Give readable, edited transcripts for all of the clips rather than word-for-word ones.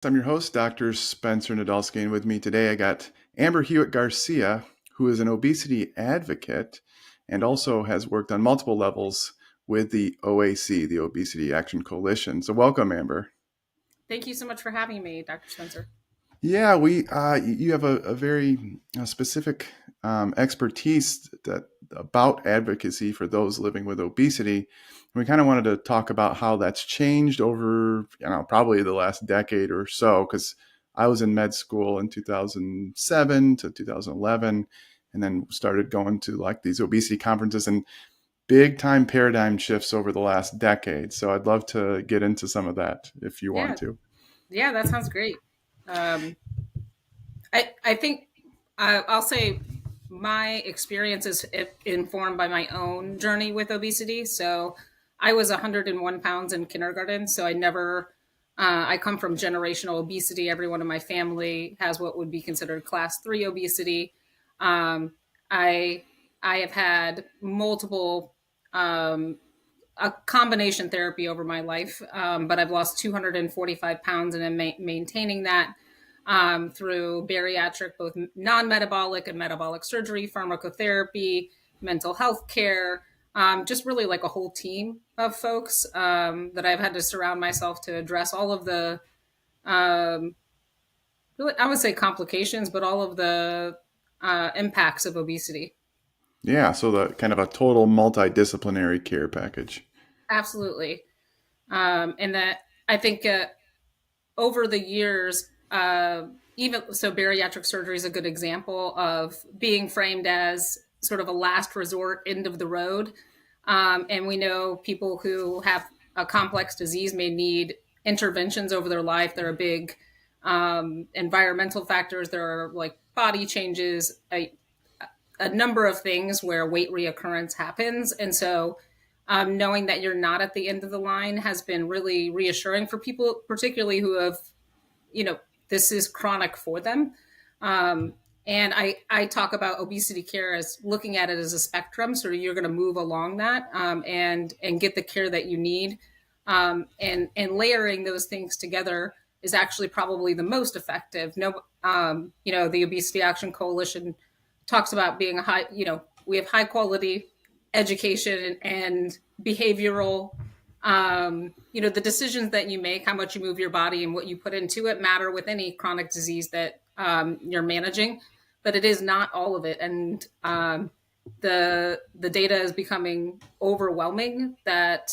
I'm your host, Dr. Spencer Nadolsky, and with me today I got Amber Huett-Garcia, who is an obesity advocate and also has worked on multiple levels with the OAC, the Obesity Action Coalition. So welcome, Amber. Thank you so much for having me, Dr. Spencer. Yeah, you have a very specific expertise about advocacy for those living with obesity. We kind of wanted to talk about how that's changed over, probably the last decade or so, because I was in med school in 2007 to 2011, and then started going to like these obesity conferences and big time paradigm shifts over the last decade. So I'd love to get into some of that if you want Yeah, to. yeah, that sounds great. Um, I think I'll say my experience is informed by my own journey with obesity. So I was 101 pounds in kindergarten, so I never. I come from generational obesity. Everyone in my family has what would be considered class 3 obesity. Um, I I have had multiple a combination therapy over my life, but I've lost 245 pounds and I'm maintaining that through bariatric, both non-metabolic and metabolic surgery, pharmacotherapy, mental health care, just really like a whole team of folks that I've had to surround myself to address all of the, um, really, I would say complications, but all of the impacts of obesity. Yeah, so the kind of a total multidisciplinary care package. Absolutely. And that I think over the years, even so, bariatric surgery is a good example of being framed as sort of a last resort, end of the road. And we know people who have a complex disease may need interventions over their life. There are big environmental factors. There are like body changes, a number of things where weight reoccurrence happens. And so knowing that you're not at the end of the line has been really reassuring for people, particularly who have, you know, this is chronic for them. Um, and I talk about obesity care as looking at it as a spectrum. So you're going to move along that and get the care that you need. And layering those things together is actually probably the most effective. No, the Obesity Action Coalition talks about being a high, we have high quality education and behavioral the decisions that you make, how much you move your body and what you put into it matter with any chronic disease that you're managing, but it is not all of it. And the data is becoming overwhelming that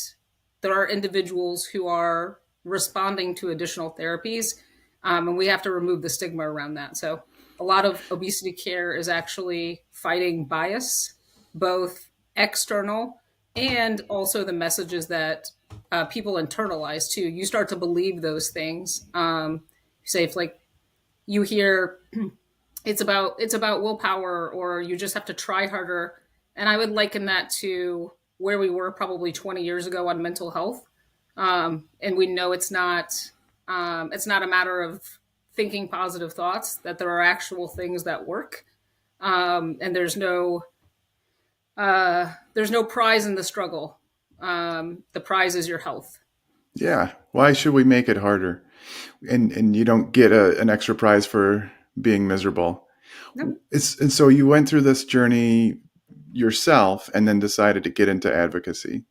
there are individuals who are responding to additional therapies, and we have to remove the stigma around that. So a lot of obesity care is actually fighting bias, both external and also the messages that people internalize too. You start to believe those things. Say if like you hear it's about willpower or you just have to try harder, and I would liken that to where we were probably 20 years ago on mental health. And we know it's not a matter of thinking positive thoughts, that there are actual things that work, and there's no prize in the struggle. The prize is your health. Yeah, why should we make it harder? And you don't get an extra prize for being miserable. No. And so you went through this journey yourself and then decided to get into advocacy.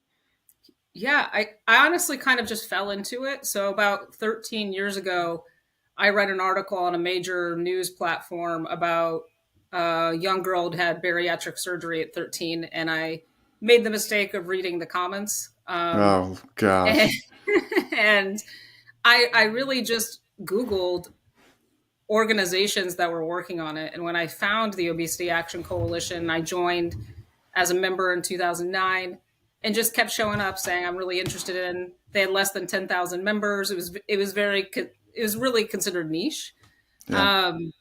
Yeah, I honestly kind of just fell into it. So about 13 years ago, I read an article on a major news platform about a young girl who had bariatric surgery at 13, and I made the mistake of reading the comments. Oh And, gosh. and I really just Googled organizations that were working on it. And when I found the Obesity Action Coalition, I joined as a member in 2009 and just kept showing up saying I'm really interested in. They had less than 10,000 members. It was really considered niche. Yeah. Um,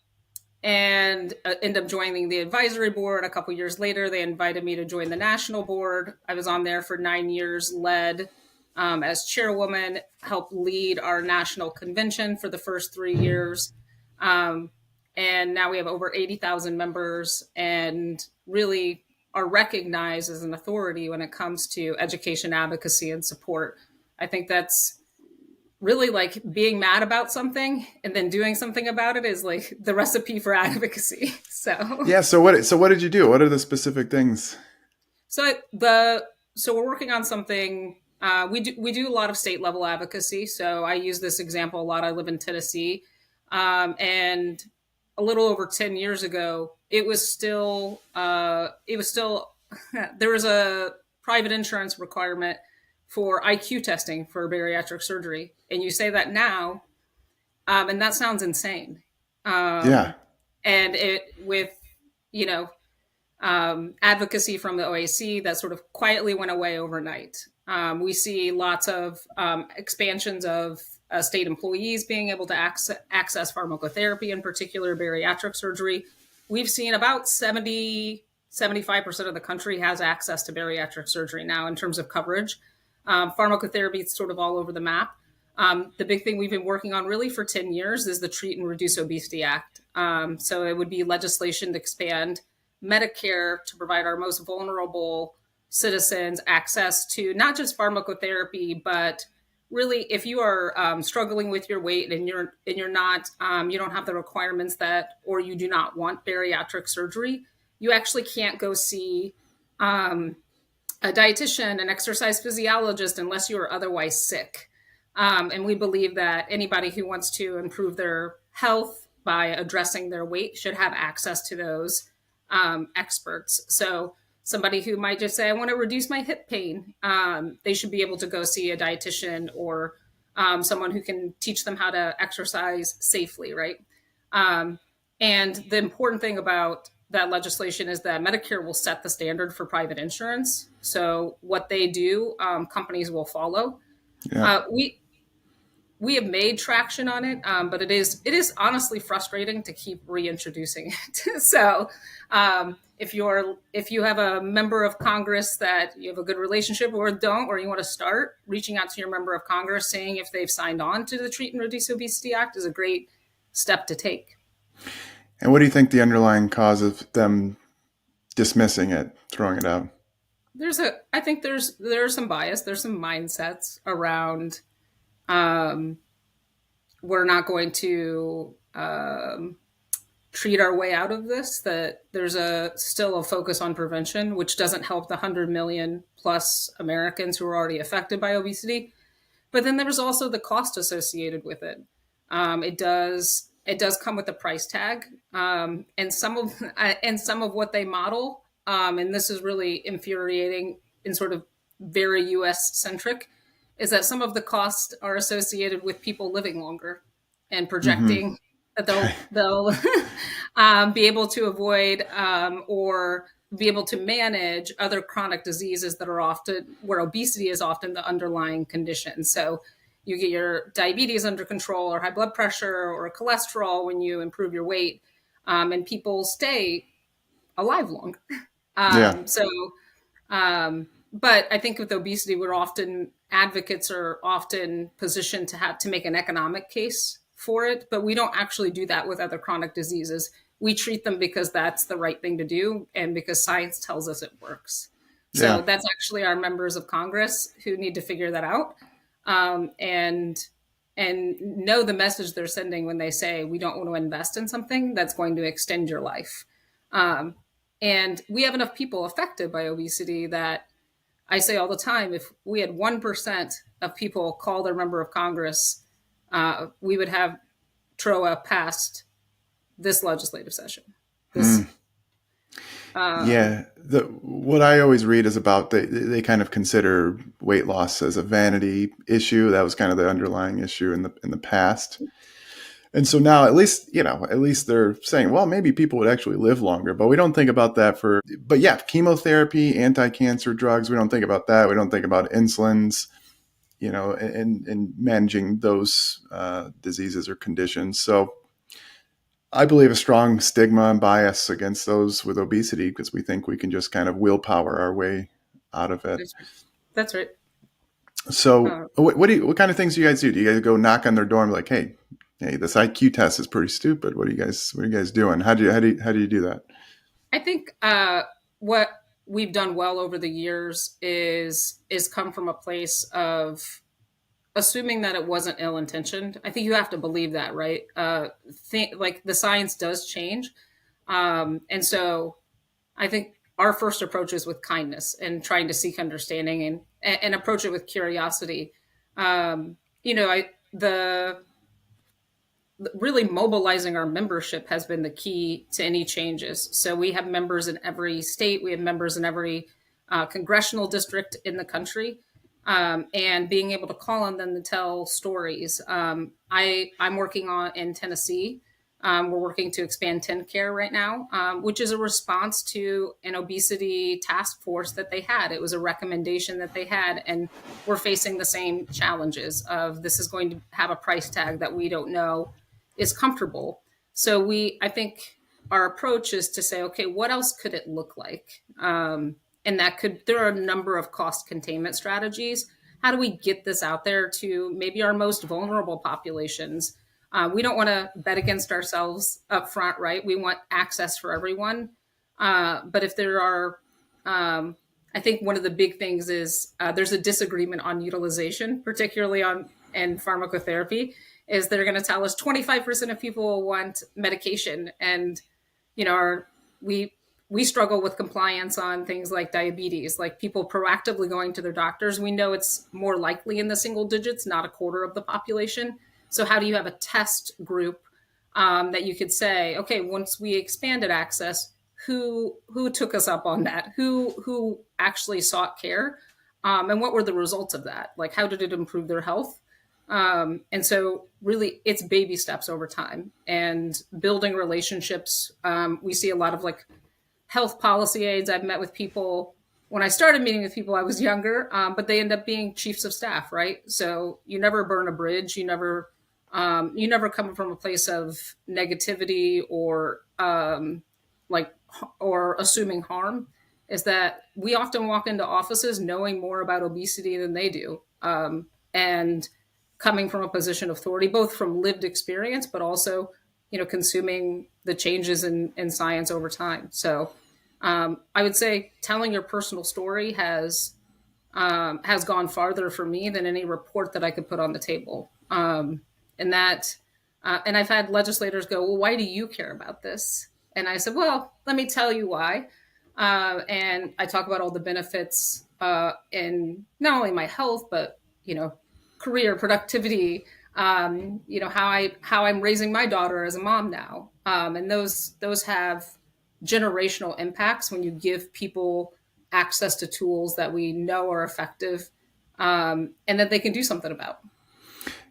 and ended up joining the advisory board. A couple years later, they invited me to join the national board. I was on there for 9 years, led as chairwoman, helped lead our national convention for the first 3 years. Um, and now we have over 80,000 members and really are recognized as an authority when it comes to education advocacy and support. I think that's really like being mad about something and then doing something about it is like the recipe for advocacy. So Yeah. So what did you do? What are the specific things? so the so we're working on something. We do a lot of state level advocacy. So I use this example a lot. I live in Tennessee, and a little over 10 years ago, it was still there was a private insurance requirement for IQ testing for bariatric surgery, and you say that now, and that sounds insane. Yeah. Um, and it with you know advocacy from the OAC that sort of quietly went away overnight. We see lots of expansions of state employees being able to access pharmacotherapy, in particular bariatric surgery. We've seen about 75% of the country has access to bariatric surgery now in terms of coverage. Pharmacotherapy is sort of all over the map. The big thing we've been working on really for 10 years is the Treat and Reduce Obesity Act. So it would be legislation to expand Medicare to provide our most vulnerable citizens access to not just pharmacotherapy, but really, if you are struggling with your weight and you're not you don't have the requirements that, or you do not want bariatric surgery, you actually can't go see a dietitian, an exercise physiologist, unless you are otherwise sick. And we believe that anybody who wants to improve their health by addressing their weight should have access to those experts. So somebody who might just say, I want to reduce my hip pain, they should be able to go see a dietitian or someone who can teach them how to exercise safely, right? Um, and the important thing about that legislation is that Medicare will set the standard for private insurance. So what they do, companies will follow. Yeah. We have made traction on it, but it is honestly frustrating to keep reintroducing it. So if you have a member of Congress that you have a good relationship or don't, or you want to start reaching out to your member of Congress, saying if they've signed on to the Treat and Reduce Obesity Act is a great step to take. And what do you think the underlying cause of them dismissing it, throwing it out? I think there's some bias. There's some mindsets around um, we're not going to treat our way out of this. That there's still a focus on prevention, which doesn't help the 100 million plus Americans who are already affected by obesity. But then there's also the cost associated with it. It does come with a price tag, and some of what they model, and this is really infuriating and sort of very U.S. centric, is that some of the costs are associated with people living longer and Mm-hmm. projecting that they'll be able to avoid or be able to manage other chronic diseases that are often where obesity is often the underlying condition. So you get your diabetes under control or high blood pressure or cholesterol when you improve your weight, and people stay alive longer. Yeah. So but I think with obesity, advocates are often positioned to have to make an economic case for it, but we don't actually do that with other chronic diseases. We treat them because that's the right thing to do and because science tells us it works. So Yeah. that's actually our members of Congress who need to figure that out, and know the message they're sending when they say we don't want to invest in something that's going to extend your life. Um, and we have enough people affected by obesity that I say all the time, if we had 1% of people call their member of Congress, we would have TROA passed this legislative session. This, Mm. um, Yeah. What I always read is about they kind of consider weight loss as a vanity issue. That was kind of the underlying issue in the past. And so now at least they're saying, well, maybe people would actually live longer, but we don't think about that but yeah, chemotherapy, anti-cancer drugs, we don't think about that. We don't think about insulins, and managing those diseases or conditions. So I believe a strong stigma and bias against those with obesity because we think we can just kind of willpower our way out of it. that's right. That's right. So Uh, what kind of things do you guys do? Do you guys go knock on their door and be like, hey, this IQ test is pretty stupid. What are you guys doing? How do you do that? I think what we've done well over the years is come from a place of assuming that it wasn't ill intentioned. I think you have to believe that, right? Like the science does change, and so I think our first approach is with kindness and trying to seek understanding and approach it with curiosity. The really mobilizing our membership has been the key to any changes. So we have members in every state, we have members in every congressional district in the country, and being able to call on them to tell stories. I'm working on in Tennessee. We're working to expand TennCare right now, which is a response to an obesity task force that they had. It was a recommendation that they had, and we're facing the same challenges of this is going to have a price tag that we don't know is comfortable. So I think our approach is to say, okay, what else could it look like? And there are a number of cost containment strategies. How do we get this out there to maybe our most vulnerable populations? We don't want to bet against ourselves up front, right? We want access for everyone. But if there are, I think one of the big things is there's a disagreement on utilization, particularly in pharmacotherapy, is they're going to tell us 25% of people want medication. And, we struggle with compliance on things like diabetes, like people proactively going to their doctors. We know it's more likely in the single digits, not a quarter of the population. So how do you have a test group that you could say, okay, once we expanded access, who took us up on that? Who actually sought care? And what were the results of that? Like, how did it improve their health? And so really it's baby steps over time and building relationships. We see a lot of like health policy aides. I've met with people when I started meeting with people, I was younger, but they end up being chiefs of staff, right? So you never burn a bridge. You never come from a place of negativity or or assuming harm. Is that we often walk into offices knowing more about obesity than they do, and coming from a position of authority, both from lived experience, but also, consuming the changes in science over time. So I would say telling your personal story has gone farther for me than any report that I could put on the table. And I've had legislators go, well, why do you care about this? And I said, well, let me tell you why. And I talk about all the benefits in not only my health, but, career productivity, how I'm raising my daughter as a mom now. And those have generational impacts when you give people access to tools that we know are effective, and that they can do something about.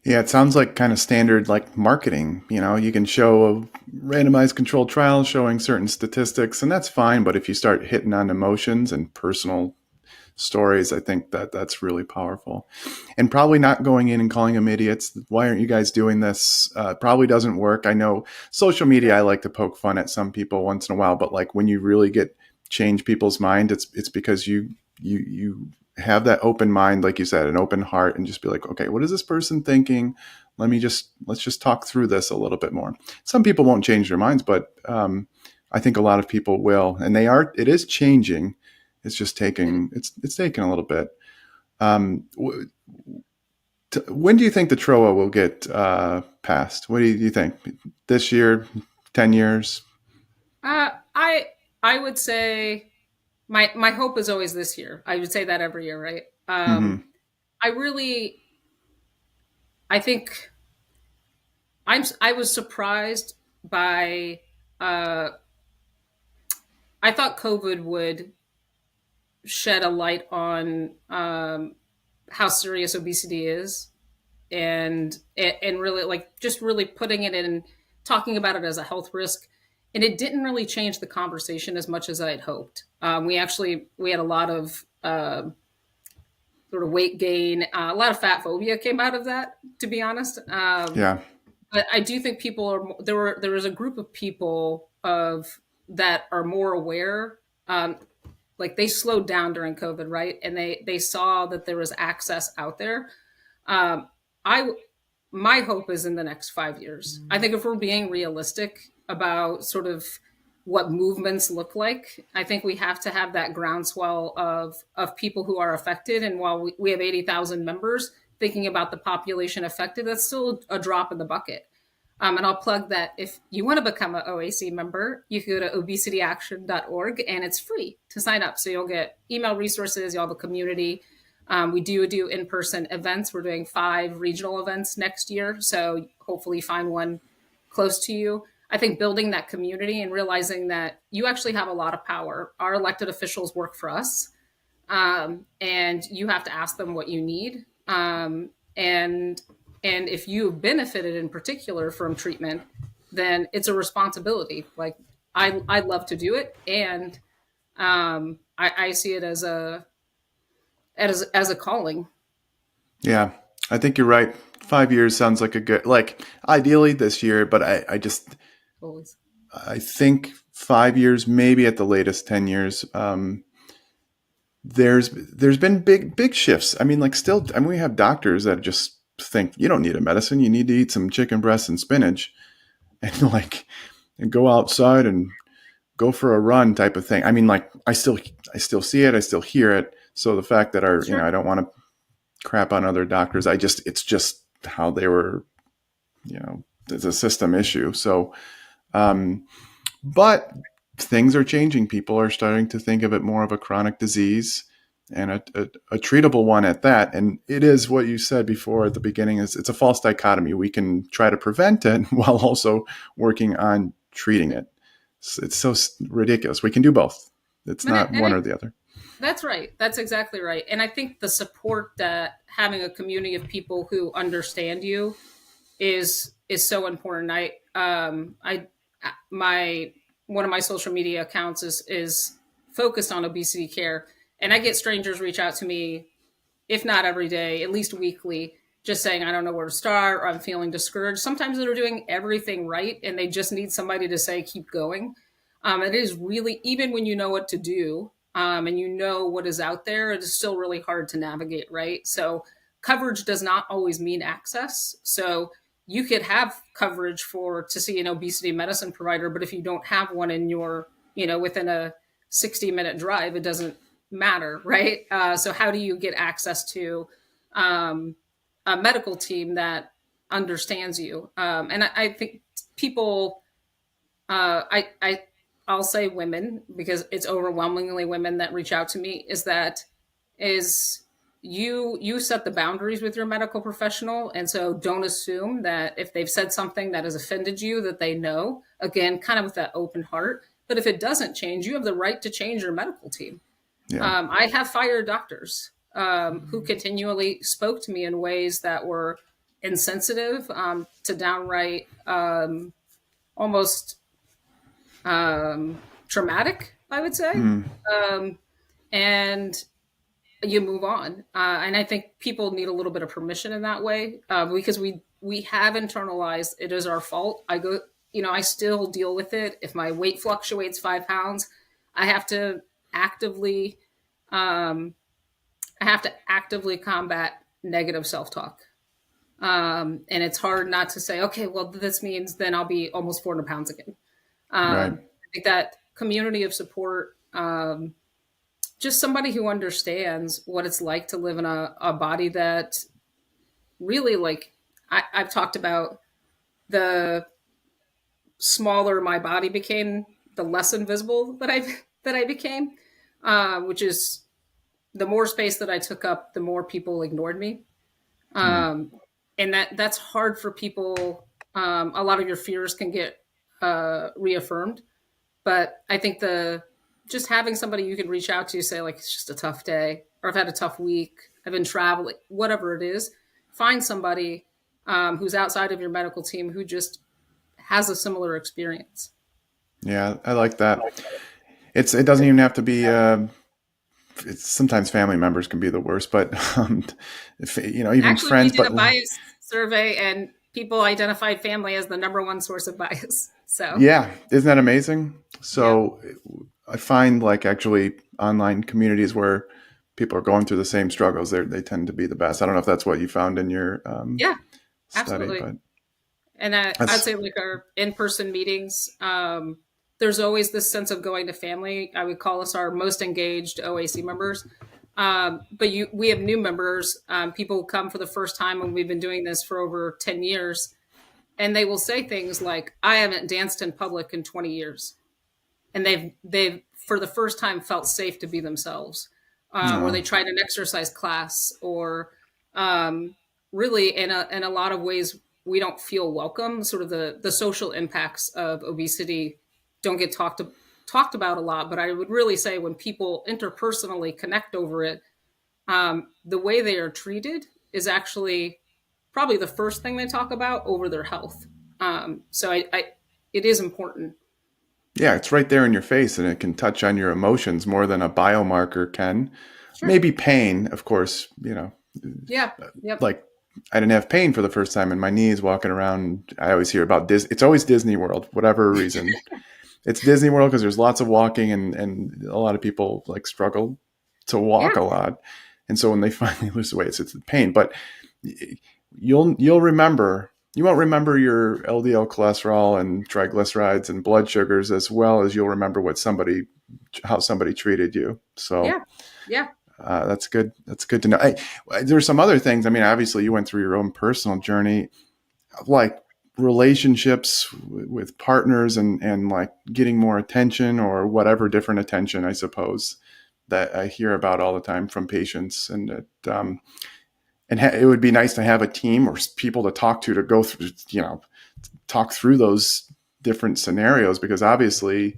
Yeah, it sounds like kind of standard like marketing. You can show a randomized controlled trial showing certain statistics, and that's fine. But if you start hitting on emotions and personal stories, I think that's really powerful. And probably not going in and calling them idiots. Why aren't you guys doing this? Probably doesn't work. I know social media, I like to poke fun at some people once in a while, but like when you really change people's mind, it's because you have that open mind, like you said, an open heart, and just be like, okay, what is this person thinking? Let's just talk through this a little bit more. Some people won't change their minds, but I think a lot of people will, and it is changing. It's just taking a little bit. When do you think the TROA will get passed? What do you think? This year, 10 years? I would say my hope is always this year. I would say that every year, right? Mm-hmm. I think I was surprised by. I thought COVID would shed a light on how serious obesity is, and really really putting it in, talking about it as a health risk. And it didn't really change the conversation as much as I had hoped. We had a lot of sort of weight gain, a lot of fat phobia came out of that, to be honest. Yeah. But I do think there was a group of people that are more aware. Like they slowed down during COVID, right? And they saw that there was access out there. My hope is in the next 5 years. I think if we're being realistic about sort of what movements look like, I think we have to have that groundswell of people who are affected. And while we have 80,000 members, thinking about the population affected, that's still a drop in the bucket. And I'll plug that if you want to become an OAC member, you can go to obesityaction.org and it's free to sign up. So you'll get email resources, you'll have a community. We do in-person events. We're doing 5 regional events next year. So hopefully find one close to you. I think building that community and realizing that you actually have a lot of power. Our elected officials work for us, and you have to ask them what you need. And if you've benefited in particular from treatment, then it's a responsibility. Like I love to do it, and I see it as a calling. Yeah, I think you're right. 5 years sounds like a good, like ideally this year, but Always. I think 5 years, maybe at the latest 10 years. There's been big shifts. I mean, like still, I mean, we have doctors that just think you don't need a medicine. You need to eat some chicken breasts and spinach, and like, and go outside and go for a run type of thing. I mean, like I still see it. I still hear it. So the fact that Sure. I don't want to crap on other doctors. It's just how they were, it's a system issue. So, um, but things are changing. People are starting to think of it more of a chronic disease and a treatable one at that. And it is what you said before at the beginning is it's a false dichotomy. We can try to prevent it while also working on treating it. It's so ridiculous. We can do both. It's And, not and one I, or the other. that's right. That's exactly right. And I think the support that having a community of people who understand you is so important. I my one of my social media accounts is focused on obesity care, and I get strangers reach out to me, if not every day, at least weekly, just saying I don't know where to start or I'm feeling discouraged. Sometimes they're doing everything right and they just need somebody to say keep going. It is really, even when you know what to do, and you know what is out there, it is still really hard to navigate, right? So coverage does not always mean access. So you could have coverage for to see an obesity medicine provider, but if you don't have one in your, within a 60-minute drive, it doesn't matter, right? So how do you get access to um, a medical team that understands you? And I think people, I'll say women because it's overwhelmingly women that reach out to me. Is you set the boundaries with your medical professional, and so don't assume that if they've said something that has offended you that they know. Again, kind of with that open heart. But if it doesn't change, you have the right to change your medical team. Yeah. I have fired doctors who continually spoke to me in ways that were insensitive to downright almost traumatic, I would say. Mm, And you move on. And I think people need a little bit of permission in that way because we have internalized it is our fault. I still deal with it. If my weight fluctuates 5 pounds, I have to actively um, combat negative self-talk. And it's hard not to say, okay, well, this means then I'll be almost 400 pounds again. right. I think that community of support, just somebody who understands what it's like to live in a body that really I've talked about the smaller my body became, the less invisible that I became, which is the more space that I took up, the more people ignored me. Mm, Um, and that's hard for people. A lot of your fears can get reaffirmed, but I think the just having somebody you can reach out to say like it's just a tough day or I've had a tough week, I've been traveling, whatever it is, find somebody who's outside of your medical team who just has a similar experience. yeah, I like that. It doesn't even have to be. It's sometimes family members can be the worst, but if even Actually, we friends. did But a bias survey and people identified family as the number one source of bias. So, yeah, isn't that amazing? yep. So I find like actually online communities where people are going through the same struggles, they tend to be the best. I don't know if that's what you found in your Yeah, study, absolutely. but And I'd that's say like our in-person meetings, there's always this sense of going to family. I would call us our most engaged OAC members. But we have new members, people who come for the first time, and we've been doing this for over 10 years. And they will say things like, I haven't danced in public in 20 years. And they've for the first time felt safe to be themselves, or No. they tried an exercise class, or really in a lot of ways we don't feel welcome. Sort of the social impacts of obesity don't get talked about a lot, but I would really say when people interpersonally connect over it, the way they are treated is actually probably the first thing they talk about over their health. So it is important. Yeah, it's right there in your face, and it can touch on your emotions more than a biomarker can. Sure. Maybe pain, of course, Yeah. Yep. like I didn't have pain for the first time in my knees walking around. I always hear about this. It's always Disney World, whatever reason. It's Disney World because there's lots of walking, and a lot of people like struggle to walk Yeah. a lot. And so when they finally lose the weight, it's the pain. But you'll remember. You won't remember your LDL cholesterol and triglycerides and blood sugars as well as you'll remember how somebody treated you. So Yeah. Yeah. that's good. That's good to know. There's some other things. I mean, obviously, you went through your own personal journey, like relationships with partners, and like getting more attention or whatever different attention, I suppose, that I hear about all the time from patients, and it would be nice to have a team or people to talk to go through, talk through those different scenarios, because obviously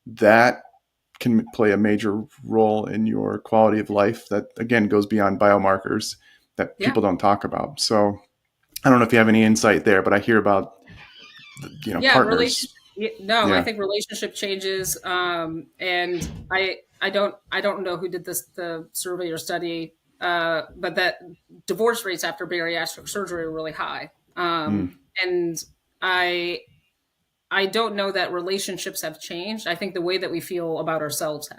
that can play a major role in your quality of life that again goes beyond biomarkers that Yeah. people don't talk about. So I don't know if you have any insight there, but I hear about, Yeah. partners. No, I Yeah. think relationship changes. And I don't know who did the survey or study, but that divorce rates after bariatric surgery are really high. Mm. And I I don't know that relationships have changed. I think the way that we feel about ourselves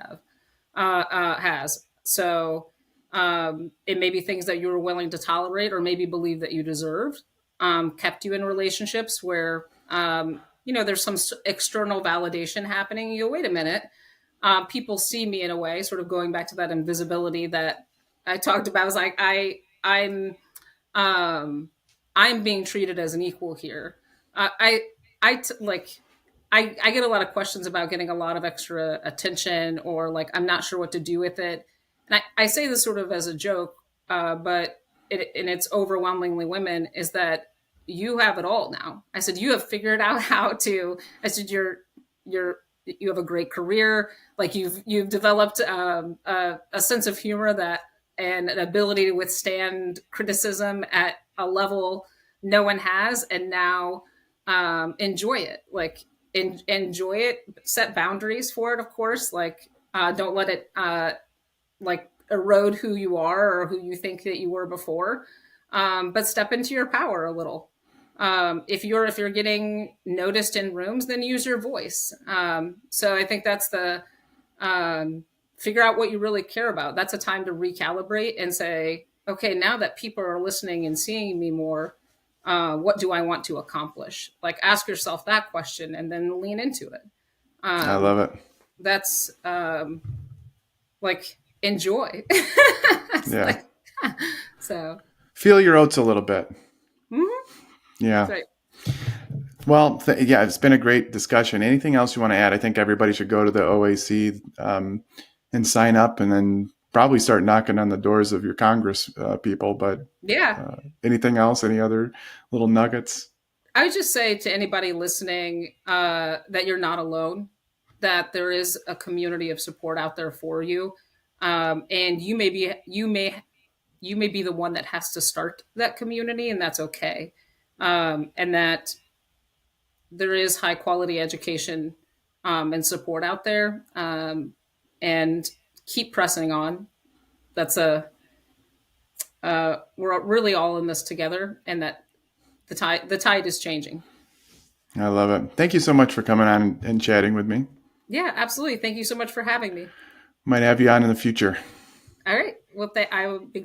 has. So it may be things that you were willing to tolerate or maybe believe that you deserved, kept you in relationships where there's some external validation happening. You go, wait a minute, people see me in a way, sort of going back to that invisibility that I talked about. Is like um, I'm being treated as an equal here. Like I get a lot of questions about getting a lot of extra attention, or like I'm not sure what to do with it. And I say this sort of as a joke, but and it's overwhelmingly women, is that you have it all now. I said you have figured out how to. I said you have a great career. Like you've developed a sense of humor that and an ability to withstand criticism at a level no one has, and now enjoy it. Like enjoy it, set boundaries for it, of course. Like don't let it like erode who you are or who you think that you were before. But step into your power a little. If you're getting noticed in rooms, then use your voice. So I think that's the figure out what you really care about. That's a time to recalibrate and say, okay, now that people are listening and seeing me more, what do I want to accomplish? Like ask yourself that question and then lean into it. I Um, love it. that's like enjoy. Yeah. Like, so Feel your oats a little bit. mhm, that's Yeah. right. Well, yeah, it's been a great discussion. Anything else you want to add? I think everybody should go to the OAC and sign up, and then probably start knocking on the doors of your Congress people. But Yeah. anything else? Any other little nuggets? I would just say to anybody listening that you're not alone, that there is a community of support out there for you, and you may be the one that has to start that community, and that's okay. And that there is high quality education and support out there, and keep pressing on. That's we're really all in this together, and that the tide is changing. I love it. Thank you so much for coming on and chatting with me. Yeah, absolutely. Thank you so much for having me. Might have you on in the future. All right. Well, I will be